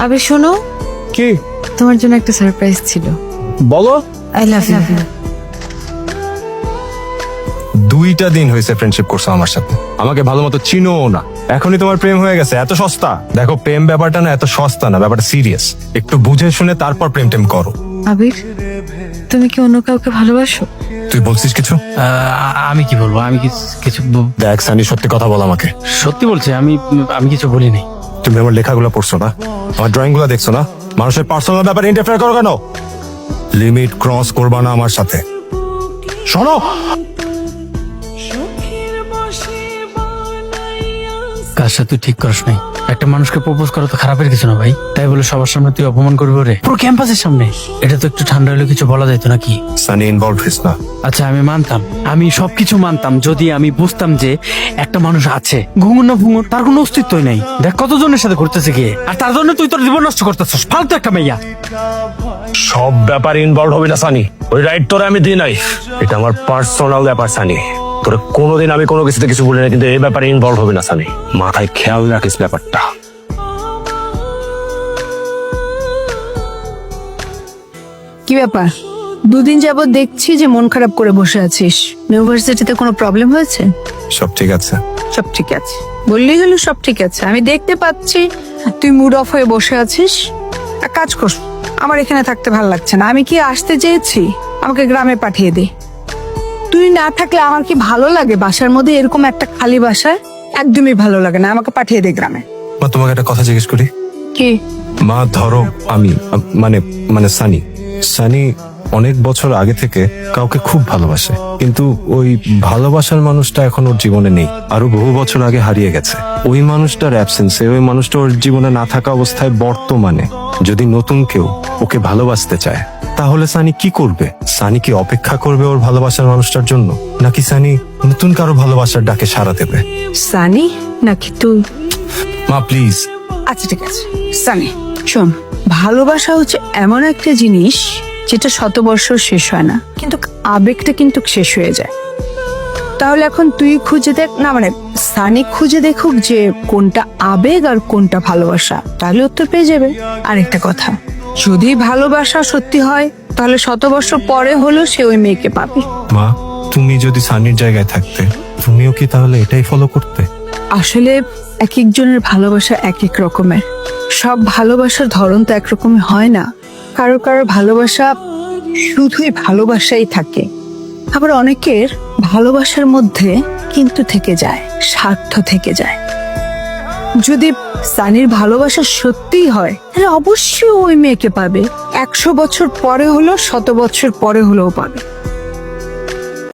আবে শোনো, কি তোমার জন্য একটা সারপ্রাইজ ছিল। বলো? I love you. 2টা দিন হয়েছে ফ্রেন্ডশিপ করছো আমার সাথে, আমাকে ভালো মতো চিনো না, এখনই তোমার প্রেম হয়ে গেছে? এত সস্তা? দেখো, প্রেম ব্যাপারটা না এত সস্তা না, ব্যাপারটা সিরিয়াস। একটু বুঝে শুনে তারপর প্রেম টেম করো। আবির, তুমি কি অন্য কাউকে ভালোবাসো? তুই বলছিস কিছু? আমি কি বলবো? আমি কিছু দেখ সানি, সত্যি কথা বল আমাকে। সত্যি বলছি, আমি কিছু বলি নাই। তুমি আমার লেখাগুলো পড়ছো না, আমার ড্রয়িং গুলো দেখছো না? মানুষের পার্সোনাল ব্যাপারে ইন্টারফেয়ার করো কেন? লিমিট ক্রস করবা না আমার সাথে। শোনো, কাজটা তুই ঠিক করিস নাই। একটা মানুষকে প্রপোজ করা তো খারাপের কিছু না ভাই, তাই বলে সবার সামনে তুই অপমান করবি ওরে, পুরো ক্যাম্পাসের সামনে। এটা তো একটু ঠান্ডা হলে কিছু বলা যাইতো নাকি? সানি ইনভলভ হইস না। আচ্ছা আমি মানতাম, আমি সবকিছু মানতাম যদি আমি বুঝতাম যে একটা মানুষ আছে, ঘুঙুর না ভুঙুর, তার কোনো অস্তিত্বই নাই। দেখ কতজনের সাথে ঘুরতেছে গিয়ে, আর তার জন্য তুই তোর জীবন নষ্ট করতেছিস। ফালতু একটা মেয়া। সব ব্যাপারে ইনভলভ হবি না সানি, ওই রাইট তোরে আমি দিই নাই। এটা আমার পার্সোনাল ব্যাপার সানি, তোরে কোনোদিন আমি কোনো কিছুতে কিছু বলি না, কিন্তু এই ব্যাপারে ইনভলভ হবি না সানি, মাথায় খেয়াল রাখিস ব্যাপারটা। কি ব্যাপার? দুদিন যাবত দেখছি যে মন খারাপ করে বসে আছিস। ইউনিভার্সিটিতে কোনো প্রবলেম হয়েছে? সব ঠিক আছে। সব ঠিক আছে বললেই হলো? সব ঠিক আছে, আমি দেখতে পাচ্ছি তুই মুড অফ হয়ে বসে আছিস। এক কাজ কর, আমার এখানে থাকতে ভালো লাগছে না। আমি কি আসতে চেয়েছি? আমাকে গ্রামে পাঠিয়ে দে। তুই না থাকলে আমার কি ভালো লাগে? বাসার মধ্যে এরকম একটা খালি বাসায় একদমই ভালো লাগে না। আমাকে পাঠিয়ে দে গ্রামে। মা, তোমাকে একটা কথা জিজ্ঞেস করি। কি? মা ধরো আমি মানে মানে সানি সানি অনেক বছর আগে থেকে কাউকে খুব ভালোবাসে, কিন্তু ওই ভালোবাসার মানুষটা এখন ওর জীবনে নেই, আরো বহু বছর আগে হারিয়ে গেছে। ওই মানুষটার অ্যাবসেন্সে, ওই মানুষটা ওর জীবনে না থাকা অবস্থায় বর্তমানে যদি নতুন কেউ ওকে ভালোবাসতে চায়, তাহলে সানি কি করবে? সানি কি অপেক্ষা করবে ওর ভালোবাসার মানুষটার জন্য, নাকি সানি নতুন কারো ভালোবাসার ডাকে সাড়া দেবে? সানি নাকি তুই? মা প্লিজ। আচ্ছা ঠিক আছে সানি, শোন, ভালোবাসা হচ্ছে এমন একটা জিনিস যেটা শত বছর শেষ হয় না, কিন্তু আবেগটা কিন্তু শেষ হয়ে যায়। তাহলে এখন তুই খুঁজে দেখ না, মানে সানি খুঁজে দেখুক যে কোনটা আবেগ আর কোনটা ভালোবাসা, তাহলে উত্তর পেয়ে যাবে। আরেকটা কথা, যদি ভালোবাসা সত্যি হয় তাহলে শত বছর পরে হলেও সে ওই মেয়েকে পাবে। মা, তুমি যদি সানির জায়গায় থাকতে, তুমিও কি তাহলে এটাই ফলো করতে? আসলে এক একজনের ভালোবাসা এক এক রকমের, সব ভালোবাসার ধরন তো একরকমের হয় না। কারো কারো ভালোবাসা শুধুই ভালোবাসাই থাকে, আবার অনেকের ভালোবাসার মধ্যে কিন্তু থেকে যায়, স্বার্থ থেকে যায়। যদি সানির ভালোবাসা সত্যিই হয় তাহলে অবশ্যই ওই মেয়েকে পাবে, 100 বছর পরে হলো, শত বছর পরে হলেও পাবে।